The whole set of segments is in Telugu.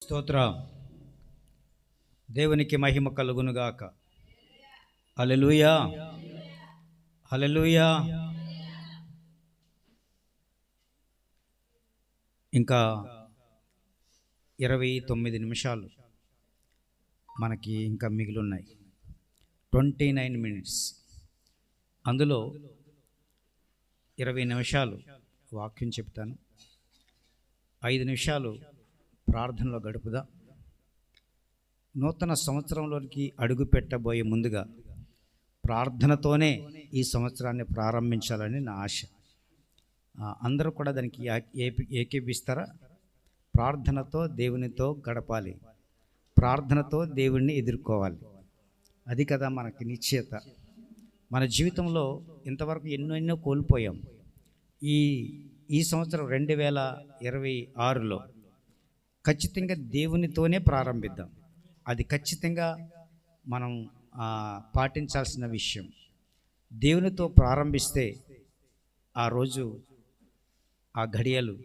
స్తోత్ర. దేవునికి మహిమ కలుగునుగాక. హల్లెలూయా, హల్లెలూయా. ఇంకా 29 నిమిషాలు మనకి ఇంకా మిగిలి ఉన్నాయి. 29 మినిట్స్. అందులో 20 నిమిషాలు వాక్యం చెప్తాను, 5 నిమిషాలు ప్రార్థనలో గడుపుదా. నూతన సంవత్సరంలోనికి అడుగు పెట్టబోయే ముందుగా ప్రార్థనతోనే ఈ సంవత్సరాన్ని ప్రారంభించాలని నా ఆశ. అందరూ కూడా దానికి ఏకీపిస్తారా? ప్రార్థనతో దేవునితో గడపాలి, ప్రార్థనతో దేవుణ్ణి ఎదుర్కోవాలి. అది కదా మనకి నిశ్చయత. మన జీవితంలో ఇంతవరకు ఎన్నెన్నో కోల్పోయాం. ఈ సంవత్సరం 2026లో ఖచ్చితంగా దేవునితోనే ప్రారంభిద్దాం. అది ఖచ్చితంగా మనం పాటించాల్సిన విషయం. దేవునితో ప్రారంభిస్తే ఆ రోజు, ఆ ఘడియలు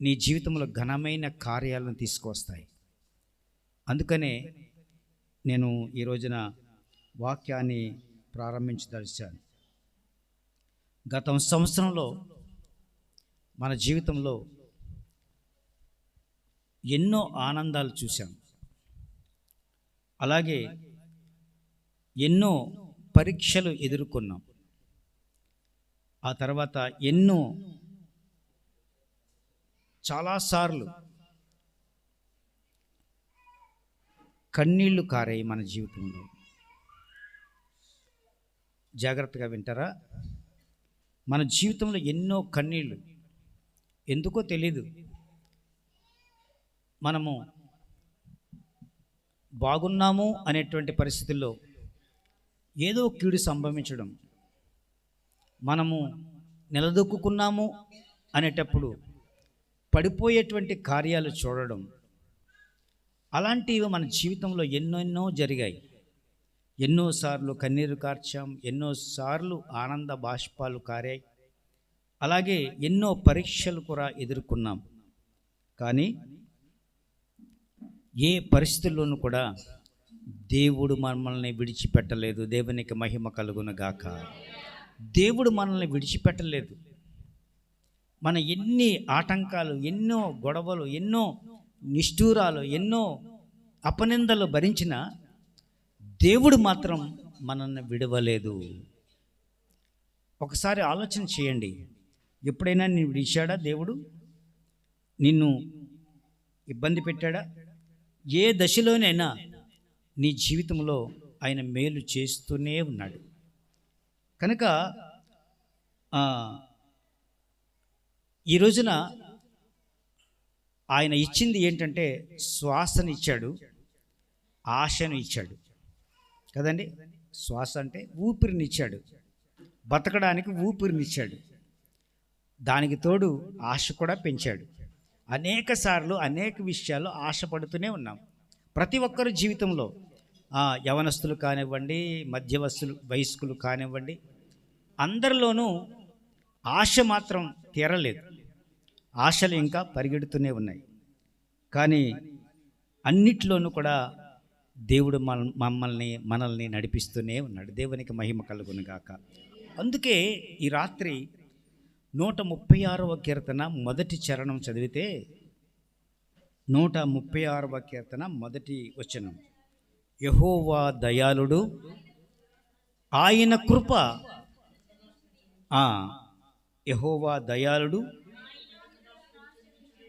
నీ జీవితంలో ఘనమైన కార్యాలను తీసుకొస్తాయి. అందుకనే నేను ఈ రోజున వాక్యాన్ని ప్రారంభించదలిచాను. గత సంవత్సరంలో మన జీవితంలో ఎన్నో ఆనందాలు చూశాం, అలాగే ఎన్నో పరీక్షలు ఎదుర్కొన్నాం. ఆ తర్వాత చాలాసార్లు కన్నీళ్లు కారాయి మన జీవితంలో. జాగ్రత్తగా వింటారా? మన జీవితంలో ఎన్నో కన్నీళ్ళు. ఎందుకో తెలీదు, మనము బాగున్నాము అనేటువంటి పరిస్థితుల్లో ఏదో కీడు సంభవించడం, మనము నిలదొక్కున్నాము అనేటప్పుడు పడిపోయేటువంటి కార్యాలు చూడడం, అలాంటివి మన జీవితంలో ఎన్నెన్నో జరిగాయి. ఎన్నోసార్లు కన్నీరు కార్చాం, ఎన్నోసార్లు ఆనంద బాష్పాలు కారాయి, అలాగే ఎన్నో పరీక్షలు కూడా ఎదుర్కొన్నాం. కానీ ఏ పరిస్థితుల్లోనూ కూడా దేవుడు మనల్ని విడిచిపెట్టలేదు. దేవునికి మహిమ కలుగునుగాక. దేవుడు మనల్ని విడిచిపెట్టలేదు. మన ఎన్ని ఆటంకాలు, ఎన్నో గొడవలు, ఎన్నో నిష్ఠూరాలు, ఎన్నో అపనిందలు భరించినా దేవుడు మాత్రం మనల్ని విడవలేదు. ఒకసారి ఆలోచన చేయండి. ఎప్పుడైనా నిన్ను విడిచాడా దేవుడు? నిన్ను ఇబ్బంది పెట్టాడా? ఏ దశలోనైనా నీ జీవితంలో ఆయన మేలు చేస్తూనే ఉన్నాడు. కనుక ఈ రోజున ఆయన ఇచ్చింది ఏంటంటే శ్వాసను ఇచ్చాడు, ఆశను ఇచ్చాడు కదండి. శ్వాస అంటే ఊపిరినిచ్చాడు, బతకడానికి ఊపిరినిచ్చాడు. దానికి తోడు ఆశ కూడా పెంచాడు. అనేక సార్లు అనేక విషయాలు ఆశపడుతూనే ఉన్నాం. ప్రతి ఒక్కరి జీవితంలో యవనస్తులు కానివ్వండి, వయస్కులు కానివ్వండి, అందరిలోనూ ఆశ మాత్రం తీరలేదు. ఆశలు ఇంకా పరిగెడుతూనే ఉన్నాయి. కానీ అన్నిట్లోనూ కూడా దేవుడు మనల్ని నడిపిస్తూనే ఉన్నాడు. దేవునికి మహిమ కలుగునుగాక. అందుకే ఈ రాత్రి 136వ కీర్తన మొదటి చరణం చదివితే, 136వ కీర్తన మొదటి వచనం, యెహోవా దయాళుడు, ఆయన కృప, యెహోవా దయాళుడు,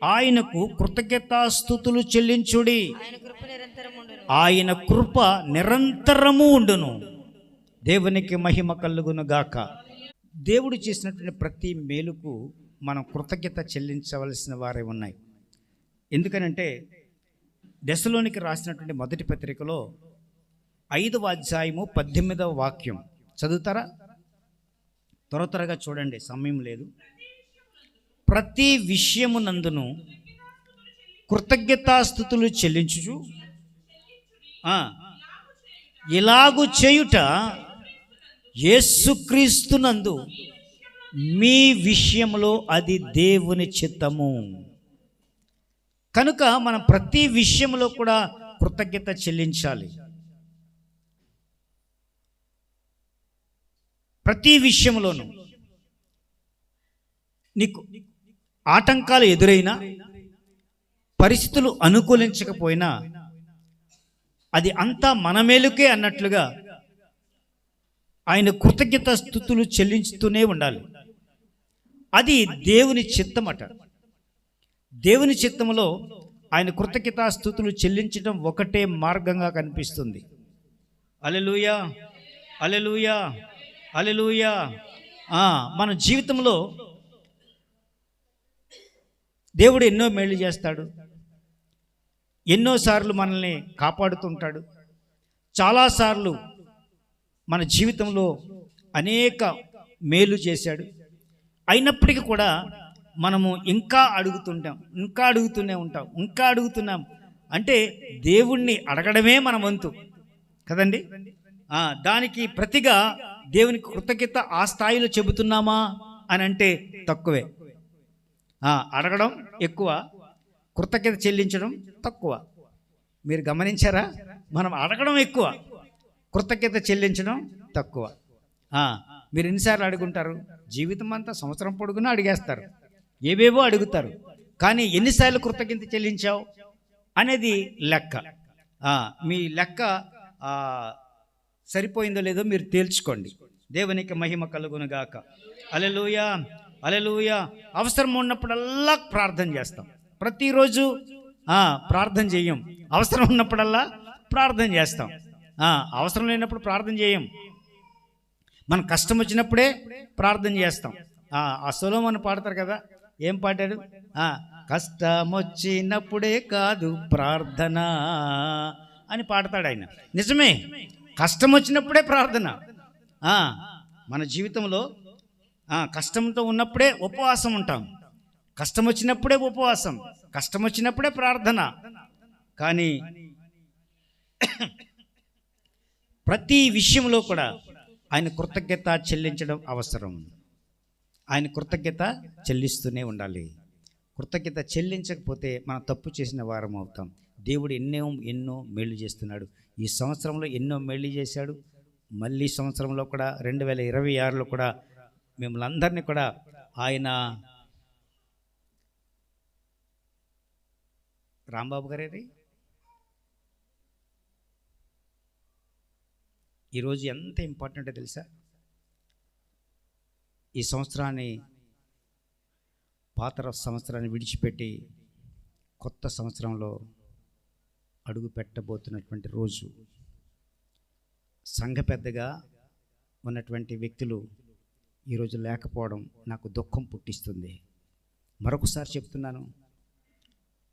ఆయనకు కృతజ్ఞతాస్తుతులు చెల్లించుడి, ఆయన కృప నిరంతరము ఉండును. దేవునికి మహిమ కలుగునుగాక. దేవుడు చేసినటువంటి ప్రతి మేలుకు మనం కృతజ్ఞత చెల్లించవలసిన వారే ఉన్నాయి. ఎందుకనంటే దశలోనికి రాసినటువంటి మొదటి పత్రికలో 5వ అధ్యాయము 18వ వాక్యం చదువుతారా? త్వరగా చూడండి, సమయం లేదు. ప్రతి విషయమునందును కృతజ్ఞతాస్తుతులు చెల్లించుచు ఇలాగు చేయుట యేసుక్రీస్తునందు మీ విషయంలో అది దేవుని చిత్తము. కనుక మనం ప్రతి విషయంలో కూడా కృతజ్ఞత చెల్లించాలి. ప్రతి విషయంలోనూ నీకు ఆటంకాలు ఎదురైనా, పరిస్థితులు అనుకూలించకపోయినా అది అంతా మన మేలుకే అన్నట్లుగా ఆయన కృతజ్ఞత స్తుతులు చెల్లించుతూనే ఉండాలి. అది దేవుని చిత్తమట. దేవుని చిత్తములో ఆయన కృతజ్ఞతా స్తుతులు చెల్లించడం ఒకటే మార్గంగా కనిపిస్తుంది. హల్లెలూయా, హల్లెలూయా, హల్లెలూయా. మన జీవితంలో దేవుడు ఎన్నో మేలు చేస్తాడు, ఎన్నోసార్లు మనల్ని కాపాడుతుంటాడు. చాలాసార్లు మన జీవితంలో అనేక మేలు చేశాడు. అయినప్పటికీ కూడా మనము ఇంకా అడుగుతూనే ఉంటాం. అంటే దేవుణ్ణి అడగడమే మన వంతు కదండి. దానికి ప్రతిగా దేవునికి కృతజ్ఞత ఆ స్థాయిలో చెబుతున్నామా అని అంటే తక్కువే. అడగడం ఎక్కువ, కృతజ్ఞత చెల్లించడం తక్కువ. మీరు గమనించారా? మనం అడగడం ఎక్కువ, కృతజ్ఞత చెల్లించడం తక్కువ. మీరు ఎన్నిసార్లు అడుగుంటారు? జీవితం అంతా సంవత్సరం పొడుగునా అడిగేస్తారు, ఏవేవో అడుగుతారు. కానీ ఎన్నిసార్లు కృతజ్ఞత చెల్లించావు అనేది లెక్క. మీ లెక్క సరిపోయిందో లేదో మీరు తేల్చుకోండి. దేవునికి మహిమ కలుగునుగాక. హల్లెలూయా, హల్లెలూయా. అవసరం ఉన్నప్పుడల్లా ప్రార్థన చేస్తాం. ప్రతిరోజు ప్రార్థన చేయం. అవసరం ఉన్నప్పుడల్లా ప్రార్థన చేస్తాం. అవసరం లేనప్పుడు ప్రార్థన చేయం. మన కష్టం వచ్చినప్పుడే ప్రార్థన చేస్తాం. ఆ సొలొమోను పాడతారు కదా, ఏం పాడాడు? కష్టం వచ్చినప్పుడే కాదు ప్రార్థన అని పాడతాడు ఆయన. నిజమే, కష్టం వచ్చినప్పుడే ప్రార్థన. మన జీవితంలో కష్టంతో ఉన్నప్పుడే ఉపవాసం ఉంటాం, కష్టం వచ్చినప్పుడే ఉపవాసం, కష్టం వచ్చినప్పుడే ప్రార్థన. కానీ ప్రతి విషయంలో కూడా ఆయన కృతజ్ఞత చెల్లించడం అవసరం. ఆయన కృతజ్ఞత చెల్లిస్తూనే ఉండాలి. కృతజ్ఞత చెల్లించకపోతే మనం తప్పు చేసిన వారం అవుతాం. దేవుడు ఎన్నో మేలు చేస్తున్నాడు. ఈ సంవత్సరంలో ఎన్నో మేలు చేశాడు. మళ్ళీ సంవత్సరంలో కూడా 2026లో కూడా మిమ్మల్ని అందరినీ కూడా ఆయన రాంబాబు గారేది ఈరోజు ఎంత ఇంపార్టెంటో తెలుసా? ఈ సంవత్సరాన్ని, పాత సంవత్సరాన్ని విడిచిపెట్టి కొత్త సంవత్సరంలో అడుగు పెట్టబోతున్నటువంటి రోజు. సంఘ పెద్దగా ఉన్నటువంటి వ్యక్తులు ఈరోజు లేకపోవడం నాకు దుఃఖం పుట్టిస్తుంది. మరొకసారి చెప్తున్నాను,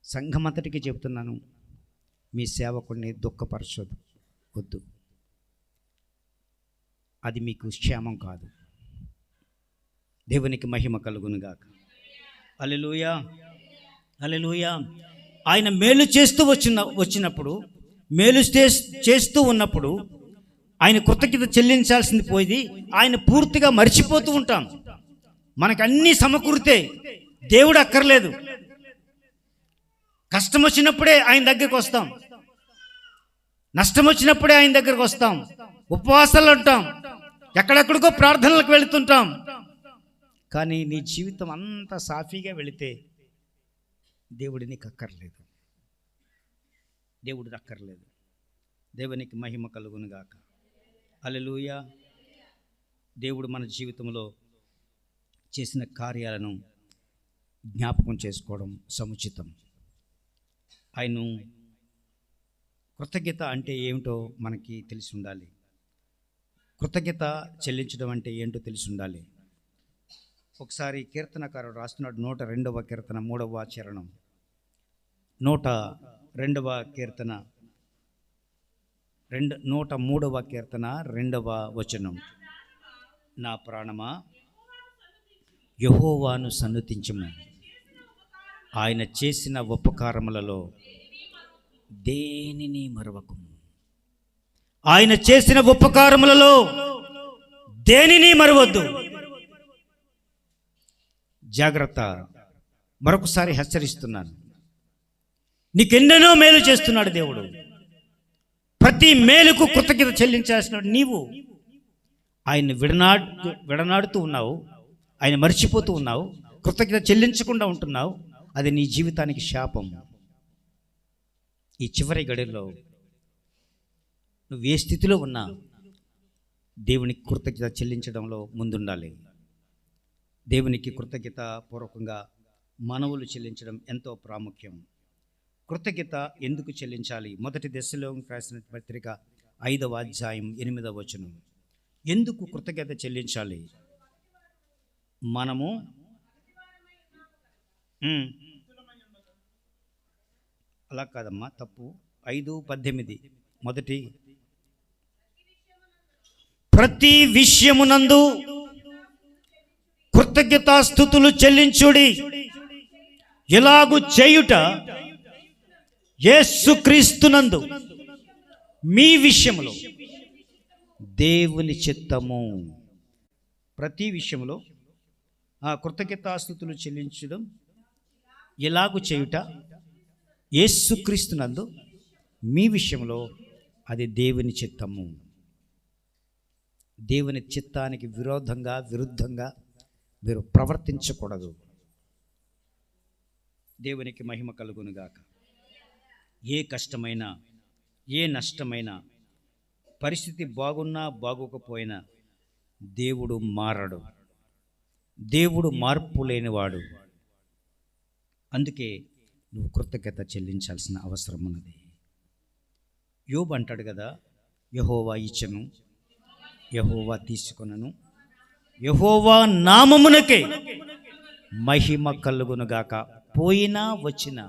సంఘమంతటికి చెప్తున్నాను, మీ సేవకుడిని దుఃఖపరచొద్దు, వద్దు. అది మీకు క్షేమం కాదు. దేవునికి మహిమ కలుగునుగాక. హల్లెలూయా, హల్లెలూయా. ఆయన మేలు చేస్తూ వచ్చినప్పుడు, మేలు చేస్తూ ఉన్నప్పుడు ఆయన కృతజ్ఞత చెల్లించాల్సింది పోయి ఆయన పూర్తిగా మర్చిపోతూ ఉంటాం. మనకు అన్నీ సమకూరితే దేవుడు అక్కర్లేదు. కష్టం వచ్చినప్పుడే ఆయన దగ్గరికి వస్తాం, నష్టం వచ్చినప్పుడే ఆయన దగ్గరికి వస్తాం, ఉపవాసాలు ఉంటాం, ఎక్కడెక్కడికో ప్రార్థనలకు వెళుతుంటాం. కానీ నీ జీవితం అంతా సాఫీగా వెళితే దేవుడిని నీకు అక్కర్లేదు, దేవుడిది అక్కర్లేదు. దేవునికి మహిమ కలుగునుగాక. హల్లెలూయా. దేవుడు మన జీవితంలో చేసిన కార్యాలను జ్ఞాపకం చేసుకోవడం సముచితం. ఆయన కృతజ్ఞత అంటే ఏమిటో మనకి తెలిసి ఉండాలి. కృతజ్ఞత చెల్లించడం అంటే ఏంటో తెలిసి ఉండాలి. ఒకసారి కీర్తనకారుడు రాస్తున్నాడు, 102వ కీర్తన 3వ చరణం, 102వ కీర్తన 103వ కీర్తన 2వ వచనం. నా ప్రాణమా యెహోవాను సన్నుతించుము, ఆయన చేసిన ఉపకారములలో దేనిని మరవకుము. ఆయన చేసిన ఉపకారములలో దేనిని మరవద్దు. జాగ్రత్త. మరొకసారి హెచ్చరిస్తున్నాను, నీకెన్నెన్నో మేలు చేస్తున్నాడు దేవుడు. ప్రతి మేలుకు కృతజ్ఞత చెల్లించాల్సిన నీవు ఆయన్ని విడనాడుతూ ఉన్నావు, ఆయన మర్చిపోతూ ఉన్నావు, కృతజ్ఞత చెల్లించకుండా ఉంటున్నావు. అది నీ జీవితానికి శాపం. ఈ చివరి గడిలో నువ్వు ఏ స్థితిలో ఉన్నా దేవునికి కృతజ్ఞత చెల్లించడంలో ముందుండాలి. దేవునికి కృతజ్ఞత పూర్వకంగా మనవులు చెల్లించడం ఎంతో ప్రాముఖ్యం. కృతజ్ఞత ఎందుకు చెల్లించాలి? మొదటి దశలోకి రాసిన పత్రిక 5వ అధ్యాయం 8వ వచనం. ఎందుకు కృతజ్ఞత చెల్లించాలి? మనము అలా కాదమ్మా, తప్పు. 5:18 మొదటి, ప్రతి విషయమునందు కృతజ్ఞతాస్తుతులు చెల్లించుడి, ఎలాగు చేయుట యేసుక్రీస్తునందు మీ విషయములో దేవుని చిత్తము. ప్రతి విషయంలో ఆ కృతజ్ఞతాస్తుతులు చెల్లించడం ఎలాగు చేయుట యేసుక్రీస్తునందు మీ విషయంలో అది దేవుని చిత్తము. దేవుని చిత్తానికి విరుద్ధంగా మీరు ప్రవర్తించకూడదు. దేవునికి మహిమ కలుగునుగాక. ఏ కష్టమైనా, ఏ నష్టమైనా, పరిస్థితి బాగున్నా బాగోకపోయినా దేవుడు మారడు. దేవుడు మార్పు లేనివాడు. అందుకే నువ్వు కృతజ్ఞత చెల్లించాల్సిన అవసరం ఉన్నది. యోబు అంటాడు కదా, యెహోవా ఇచ్చెను, యెహోవా తీసుకొనను, యెహోవా నామమునకే మహిమ కలుగునుగాక. పోయినా వచ్చినా,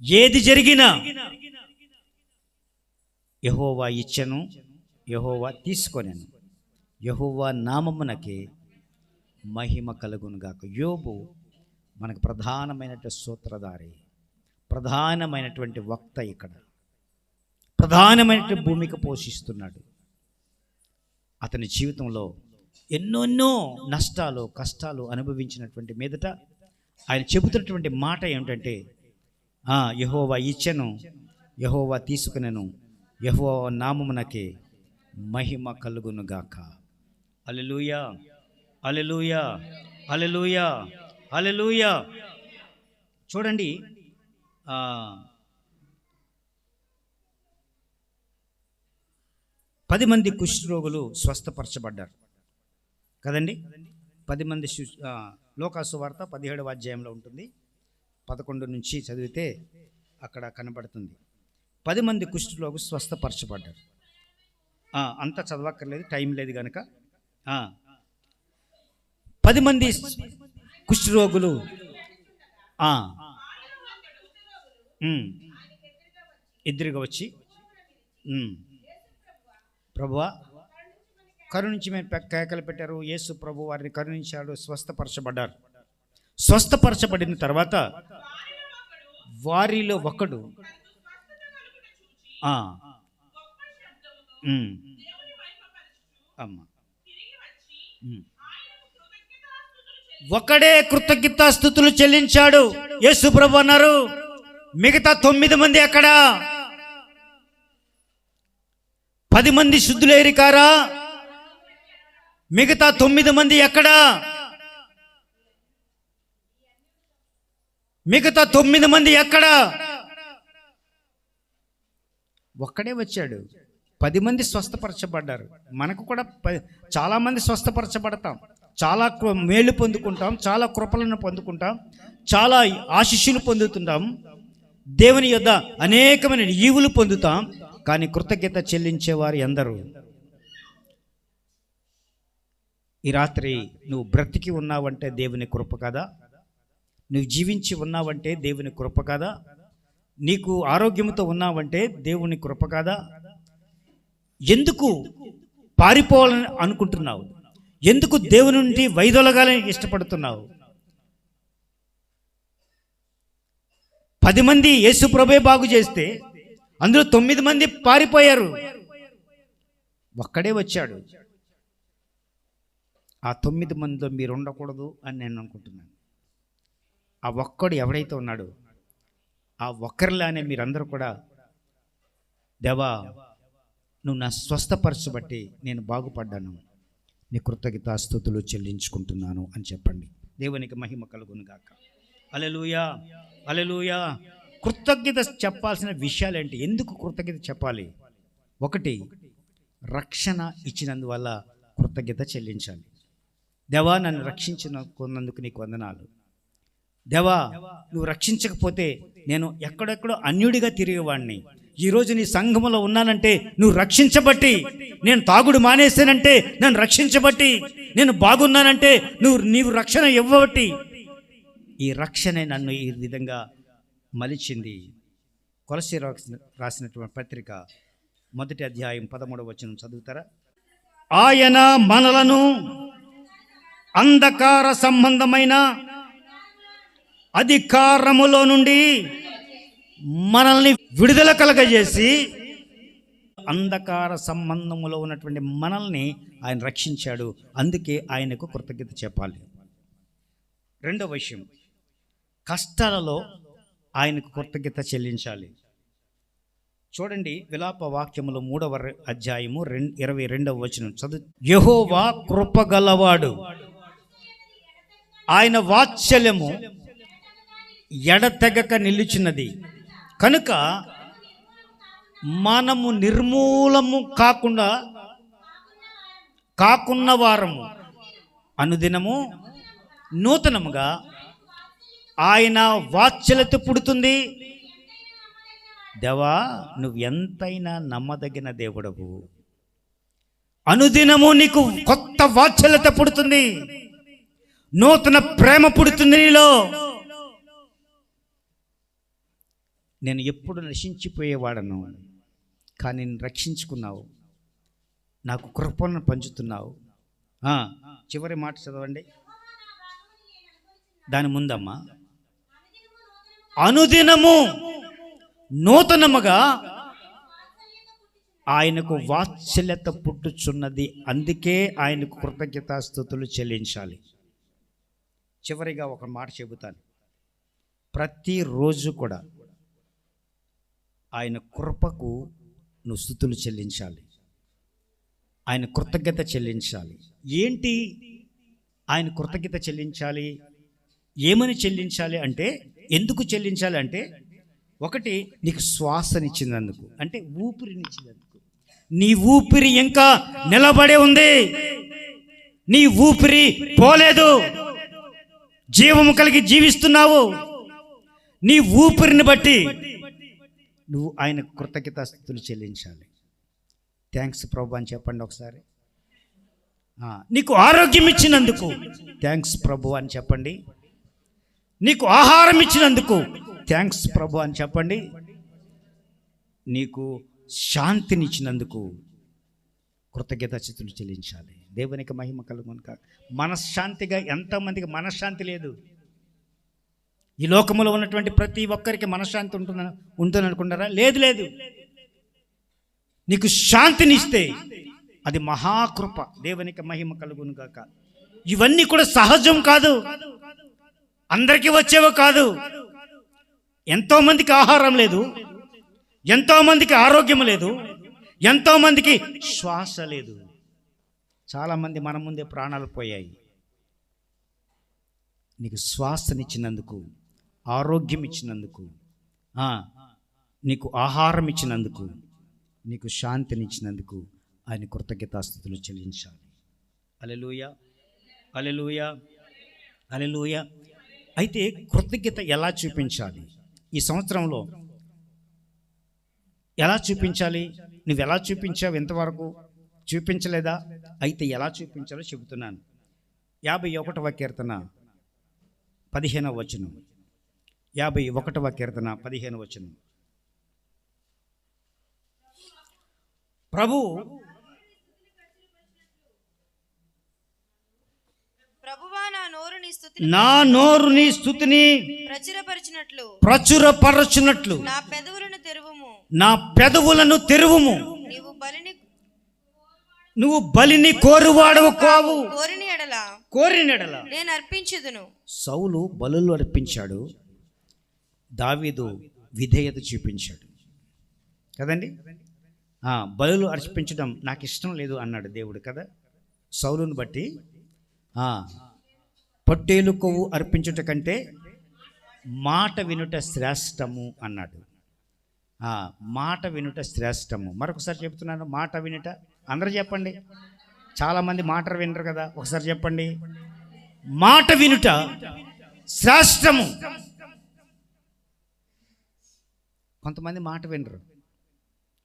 ఏది జరిగినా యెహోవా ఇచ్చెను, యెహోవా తీసుకొనెను, యెహోవా నామమునకే మహిమ కలుగునుగాక. యోబు మనకు ప్రధానమైనటువంటి సూత్రధారి, ప్రధానమైనటువంటి వక్త, ఇక్కడ ప్రధానమైనటువంటి భూమిక పోషిస్తున్నాడు. అతని జీవితంలో ఎన్నెన్నో నష్టాలు, కష్టాలు అనుభవించినటువంటి మీదట ఆయన చెబుతున్నటువంటి మాట ఏమిటంటే, యెహోవా ఇచ్చెను, యెహోవా తీసుకునెను, యెహోవా నామమునకే మహిమ కలుగునుగాక. హల్లెలూయా, హల్లెలూయా, హల్లెలూయా, హల్లెలూయా. చూడండి, 10 మంది కుష్ఠరోగులు స్వస్థపరచబడ్డారు కదండి. 10 మంది లోకాసు వార్త 17వ అధ్యాయంలో ఉంటుంది. 11 నుంచి చదివితే అక్కడ కనబడుతుంది. 10 మంది కుష్ఠరోగులు స్వస్థపరచబడ్డారు. అంతా చదవక్కర్లేదు, టైం లేదు కనుక. 10 మంది కుష్ఠరోగులు ఎదురుగా వచ్చి, ప్రభువా కరుణించి మేము కేకలు పెట్టారు. యేసు ప్రభు వారిని కరుణించాడు, స్వస్థపరచబడ్డారు. స్వస్థపరచబడిన తర్వాత వారిలో ఒకడు ఒకడే కృతజ్ఞతాస్తుతులు చెల్లించాడు. యేసు ప్రభు అన్నారు, మిగతా 9 మంది ఎక్కడా? 10 మంది శుద్ధులేరి కారా? మిగతా 9 మంది ఎక్కడా? మిగతా 9 మంది ఎక్కడా? ఒక్కడే వచ్చాడు. 10 మంది స్వస్థపరచబడ్డారు. మనకు కూడా చాలా మంది స్వస్థపరచబడతాం, చాలా మేలు పొందుకుంటాం, చాలా కృపలను పొందుకుంటాం, చాలా ఆశీస్సులు పొందుతుంటాం, దేవుని యొద్ద అనేకమైన ఈవులు పొందుతాం. కానీ కృతజ్ఞత చెల్లించేవారు ఎందరు? ఈ రాత్రి నువ్వు బ్రతికి ఉన్నావంటే దేవుని కృప కదా? నువ్వు జీవించి ఉన్నావంటే దేవుని కృప కదా? నీకు ఆరోగ్యంతో ఉన్నావంటే దేవుని కృప కదా? ఎందుకు పారిపోవాలని అనుకుంటున్నావు? ఎందుకు దేవుని నుండి వైదొలగాలని ఇష్టపడుతున్నావు? 10 మంది యేసు ప్రభువే బాగు చేస్తే అందులో 9 మంది పారిపోయారు, ఒక్కడే వచ్చాడు. ఆ 9 మందిలో మీరు ఉండకూడదు అని నేను అనుకుంటున్నాను. ఆ ఒక్కడు ఎవడైతే ఉన్నాడో ఆ ఒక్కరిలానే మీరందరూ కూడా దేవా నువ్వు నా స్వస్థపరచబట్టి నేను బాగుపడ్డాను, నీ కృతజ్ఞతాస్తుతులు చెల్లించుకుంటున్నాను అని చెప్పండి. దేవునికి మహిమ కలుగును గాక. హల్లెలూయా, హల్లెలూయా. కృతజ్ఞత చెప్పాల్సిన విషయాలేంటి? ఎందుకు కృతజ్ఞత చెప్పాలి? ఒకటి, రక్షణ ఇచ్చినందువల్ల కృతజ్ఞత చెల్లించాలి. దేవా నన్ను రక్షించినందుకు నీకు వందనాలు. దేవా నువ్వు రక్షించకపోతే నేను ఎక్కడెక్కడో అన్యుడిగా తిరిగేవాడిని. ఈరోజు నీ సంఘములో ఉన్నానంటే నువ్వు రక్షించబట్టి, నేను తాగుడు మానేసానంటే నన్ను రక్షించబట్టి, నేను బాగున్నానంటే నీవు రక్షణ ఇవ్వబట్టి, ఈ రక్షణే నన్ను ఈ విధంగా మలిచింది. కొలస్సీ రాసినటువంటి పత్రిక 1వ అధ్యాయం 13వ వచనం చదువుతారా? ఆయన మనలను అంధకార సంబంధమైన అధికారములో నుండి మనల్ని విడుదల కలగజేసి, అంధకార సంబంధములో ఉన్నటువంటి మనల్ని ఆయన రక్షించాడు. అందుకే ఆయనకు కృతజ్ఞత చెప్పాలి. రెండవ విషయం, కష్టాలలో ఆయనకు కృతజ్ఞత చెల్లించాలి. చూడండి, విలాప వాక్యములు 3వ అధ్యాయము 22వ వచనం చదువు. యెహోవా కృపగలవాడు, ఆయన వాత్సల్యము ఎడతెగక నిలుచున్నది కనుక మనము నిర్మూలము కాకున్న వారము అనుదినము నూతనముగా ఆయన వాత్సల్యత పుడుతుంది. దేవా నువ్వు ఎంతైనా నమ్మదగిన దేవుడవు. అనుదినము నీకు కొత్త వాత్సల్యత పుడుతుంది, నూతన ప్రేమ పుడుతుంది నీలో. నేను ఎప్పుడు నశించిపోయేవాడను, కానీ నేను రక్షించుకున్నావు, నాకు కృపను పంచుతున్నావు. చివరి మాట చదవండి, దాని ముందమ్మా. అనుదినము నూతనముగా ఆయనకు వాత్సల్యత పుట్టుచున్నది, అందుకే ఆయనకు కృతజ్ఞతాస్తుతులు చెల్లించాలి. చివరిగా ఒక మాట చెబుతాను, ప్రతిరోజు కూడా ఆయన కృపకు నువ్వు స్తుతులు చెల్లించాలి, ఆయన కృతజ్ఞత చెల్లించాలి. ఏంటి ఆయన కృతజ్ఞత చెల్లించాలి? ఏమని చెల్లించాలి అంటే, ఎందుకు చెల్లించాలి అంటే, ఒకటి నీకు శ్వాసనిచ్చినందుకు, అంటే ఊపిరినిచ్చినందుకు. నీ ఊపిరి ఇంకా నిలబడే ఉంది, నీ ఊపిరి పోలేదు, జీవము కలిగి జీవిస్తున్నావు. నీ ఊపిరిని బట్టి నువ్వు ఆయన కృతజ్ఞతాస్తుతులు చెల్లించాలి. థ్యాంక్స్ ప్రభు అని చెప్పండి ఒకసారి. నీకు ఆరోగ్యం ఇచ్చినందుకు థ్యాంక్స్ ప్రభు అని చెప్పండి. నీకు ఆహారం ఇచ్చినందుకు థ్యాంక్స్ ప్రభు అని చెప్పండి. నీకు శాంతినిచ్చినందుకు కృతజ్ఞతాస్తుతులు చెల్లించాలి. దేవునికి మహిమ కలుగును కాక. మనశ్శాంతిగా ఎంతమందికి మనశ్శాంతి లేదు? ఈ లోకములో ఉన్నటువంటి ప్రతి ఒక్కరికి మనశ్శాంతి ఉంటుంది అనుకుంటారా? లేదు లేదు. నీకు శాంతినిస్తే అది మహాకృప. దేవునికి మహిమ కలుగును గాక. ఇవన్నీ కూడా సహజం కాదు, అందరికీ వచ్చేవో కాదు. ఎంతోమందికి ఆహారం లేదు, ఎంతోమందికి ఆరోగ్యం లేదు, ఎంతోమందికి శ్వాస లేదు. చాలామంది మన ముందే ప్రాణాలు పోయాయి. నీకు శ్వాసనిచ్చినందుకు, ఆరోగ్యం ఇచ్చినందుకు, నీకు ఆహారం ఇచ్చినందుకు, నీకు శాంతినిచ్చినందుకు ఆయన కృతజ్ఞతాస్తుతులు చెల్లించాలి. హల్లెలూయా, హల్లెలూయా, హల్లెలూయా. అయితే కృతజ్ఞత ఎలా చూపించాలి? ఈ సంవత్సరంలో ఎలా చూపించాలి? నువ్వు ఎలా చూపించావు? ఎంతవరకు చూపించలేదా? అయితే ఎలా చూపించాలో చెబుతున్నాను. 51వ కీర్తన 15వ వచనం. 51వ కీర్తన 15వ వచనం. ప్రభు నా నోరు నీ స్తుతిని ప్రచురపరచునట్లు నా పెదవులను తెరువుము. నువ్వు బలిని కోరువాడవు కావు. కోరినెడల నేను అర్పించుదును. సౌలు బలులు అర్పించాడు, దావీదు విధేయత చూపించాడు కదండి. బలులు అర్పించడం నాకు ఇష్టం లేదు అన్నాడు దేవుడు కదా. సౌలును బట్టి పొట్టేలు కొవ్వు అర్పించుట కంటే మాట వినుట శ్రేష్టము అన్నాడు. మాట వినుట శ్రేష్టము. మరొకసారి చెప్తున్నాను, మాట వినుట. అందరూ చెప్పండి. చాలామంది మాట వినరు కదా, ఒకసారి చెప్పండి. మాట వినుట శ్రేష్టము. కొంతమంది మాట వినరు,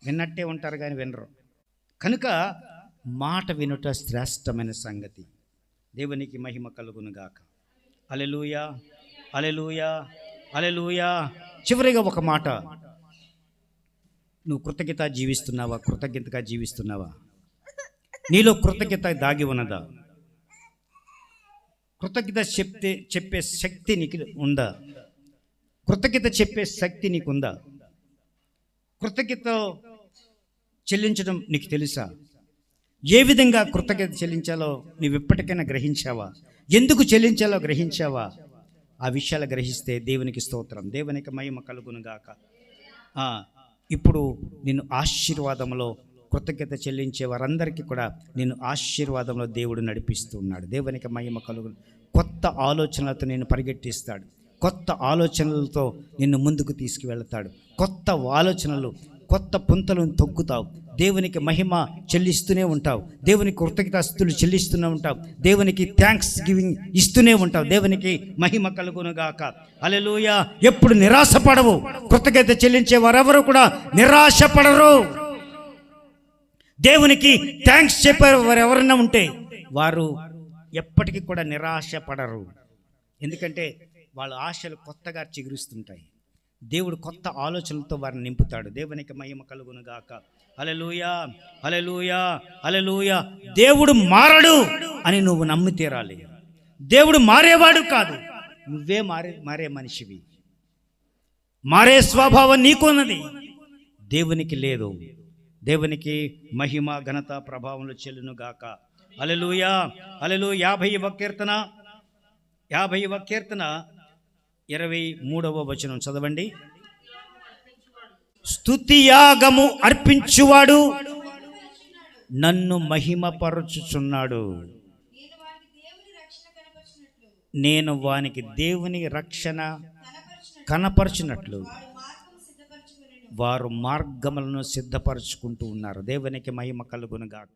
విన్నట్టే ఉంటారు కానీ వినరు. కనుక మాట వినుట శ్రేష్టమైన సంగతి. దేవునికి మహిమ కలుగునుగాక. హల్లెలూయా, హల్లెలూయా, హల్లెలూయా. చివరిగా ఒక మాట, నువ్వు కృతజ్ఞత జీవిస్తున్నావా? కృతజ్ఞతగా జీవిస్తున్నావా? నీలో కృతజ్ఞత దాగి ఉన్నదా? కృతజ్ఞత చెప్పే శక్తి నీకు ఉందా? కృతజ్ఞత చెప్పే శక్తి నీకుందా? కృతజ్ఞత చెల్లించడం నీకు తెలుసా? ఏ విధంగా కృతజ్ఞత చెల్లించాలో నీవు ఎప్పటికైనా గ్రహించావా? ఎందుకు చెల్లించాలో గ్రహించావా? ఆ విషయాలు గ్రహిస్తే దేవునికి స్తోత్రం, దేవునికి మహిమ కలుగునుగాక. ఇప్పుడు నిన్ను ఆశీర్వాదంలో, కృతజ్ఞత చెల్లించే వారందరికీ కూడా నిన్ను ఆశీర్వాదంలో దేవుడు నడిపిస్తూ ఉన్నాడు. దేవునికి మహిమ కలుగును. కొత్త ఆలోచనలతో నిన్ను పరిగెట్టిస్తాడు. కొత్త ఆలోచనలతో నిన్ను ముందుకు తీసుకువెళ్తాడు. కొత్త ఆలోచనలు, కొత్త పుంతలను తొక్కుతావు. దేవునికి మహిమ చెల్లిస్తూనే ఉంటావు. దేవునికి కృతజ్ఞతాస్తుతులు చెల్లిస్తూనే ఉంటావు. దేవునికి థ్యాంక్స్ గివింగ్ ఇస్తూనే ఉంటావు. దేవునికి మహిమ కలుగునుగాక. హల్లెలూయా. ఎప్పుడు నిరాశపడవు. కృతజ్ఞత చెల్లించే వారెవరు కూడా నిరాశపడరు. దేవునికి థ్యాంక్స్ చెప్పారు వారు ఎవరైనా ఉంటే వారు ఎప్పటికీ కూడా నిరాశపడరు. ఎందుకంటే వాళ్ళ ఆశలు కొత్తగా చిగురుస్తుంటాయి. దేవుడు కొత్త ఆలోచనలతో వారిని నింపుతాడు. దేవునికి మహిమ కలుగునుగాక. హల్లెలూయా, హల్లెలూయా, హల్లెలూయా. దేవుడు మారడు అని నువ్వు నమ్మి తీరాలి. దేవుడు మారేవాడు కాదు, నువ్వే మారే మనిషివి. మారే స్వభావం నీకున్నది, దేవునికి లేదు. దేవునికి మహిమ ఘనత ప్రభావంలో చెల్లునుగాక. హల్లెలూయా, హల్లెలూయా. 50వ కీర్తన 23వ వచనం చదవండి. స్తుతియాగము అర్పించువాడు నన్ను మహిమపరచుచున్నాడు. నేను వానికి దేవుని రక్షణ కనపరచినట్లు వారు మార్గములను సిద్ధపరచుకుంటూ ఉన్నారు. దేవునికి మహిమ కలుగునుగాక.